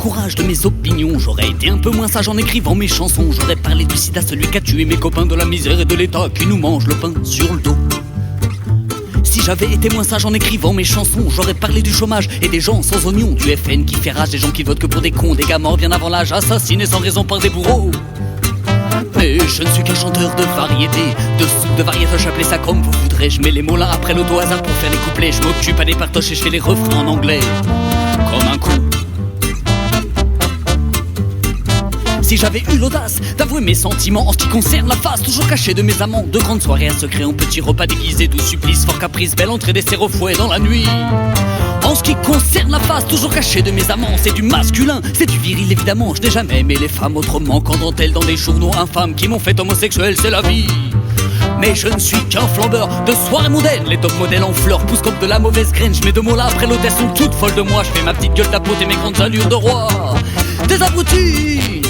courage de mes opinions. J'aurais été un peu moins sage en écrivant mes chansons. J'aurais parlé du sida, celui qui a tué mes copains, de la misère et de l'État qui nous mange le pain sur le dos. Si j'avais été moins sage en écrivant mes chansons, j'aurais parlé du chômage et des gens sans oignons, du FN qui fait rage, des gens qui votent que pour des cons, des gars morts bien avant l'âge, assassinés sans raison par des bourreaux. Mais je ne suis qu'un chanteur de variété, de variété, j'appelais ça comme vous voudrez. Je mets les mots l'un après l'autre au hasard pour faire les couplets. Je m'occupe à des partoches et je fais les refrains en anglais comme un con. Si j'avais eu l'audace d'avouer mes sentiments en ce qui concerne la face toujours cachée de mes amants, de grandes soirées à secret en petits repas déguisés, doux supplices, fort caprice, belle entrée des au fouet dans la nuit. En ce qui concerne la face toujours cachée de mes amants, c'est du masculin, c'est du viril évidemment. Je n'ai jamais aimé les femmes autrement qu'en dentelle dans des journaux infâmes qui m'ont fait homosexuel, c'est la vie. Mais je ne suis qu'un flambeur de soirée mondaine. Les top modèles en fleurs poussent comme de la mauvaise graine. Je mets deux mots là après l'hôtesse sont toutes folles de moi. Je fais ma petite gueule tapote et mes grandes allures de roi. Des abrutis.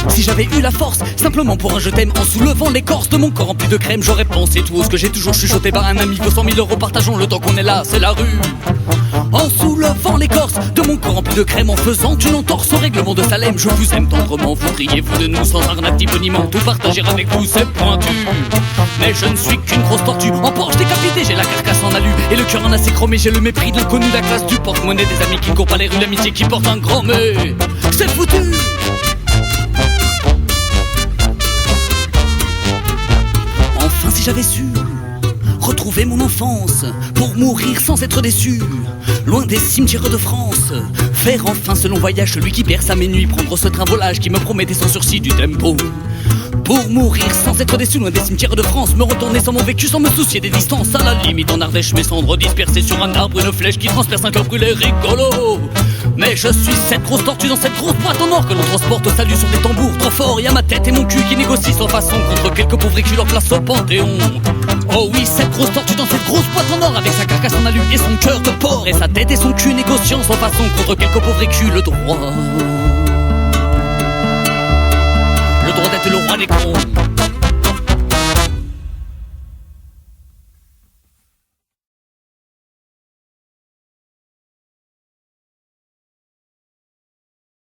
Si j'avais eu la force, simplement pour un je t'aime, en soulevant l'écorce de mon corps rempli de crème, j'aurais pensé tout ce que j'ai toujours chuchoté par un ami. Vaut 100 000 €, partageons le temps qu'on est là, c'est la rue. En soulevant l'écorce de mon corps rempli de crème, en faisant une entorse au règlement de Salem. Je vous aime tendrement, vous riez vous de nous sans arnaque ni boniment. Tout partager avec vous c'est pointu. Mais je ne suis qu'une grosse tortue en Porsche décapité, j'ai la carcasse en alu et le cœur en assez chromé. J'ai le mépris de l'inconnu, la classe du porte-monnaie, des amis qui ne courent pas les rues, l'amitié qui porte un grand mais c'est foutu. Enfin si j'avais su retrouver mon enfance pour mourir sans être déçu, loin des cimetières de France, faire enfin ce long voyage, celui qui berce à mes nuits, prendre ce train volage qui me promettait sans sursis du tempo. Pour mourir sans être déçu, loin des cimetières de France, me retourner sans mon vécu, sans me soucier des distances. À la limite en Ardèche, mes cendres dispersées sur un arbre, une flèche qui transperce un cœur brûlé rigolo. Mais je suis cette grosse tortue dans cette grosse boîte en or que l'on transporte au salut sur des tambours trop forts. Y'a ma tête et mon cul qui négocient sans façon contre quelques pauvres écus leur place au panthéon. Oh oui, cette grosse tortue dans cette grosse boîte en or, avec sa carcasse en alu et son cœur de porc, et sa tête et son cul négociant sans façon contre quelques pauvres écus le droit d'être le roi des cons.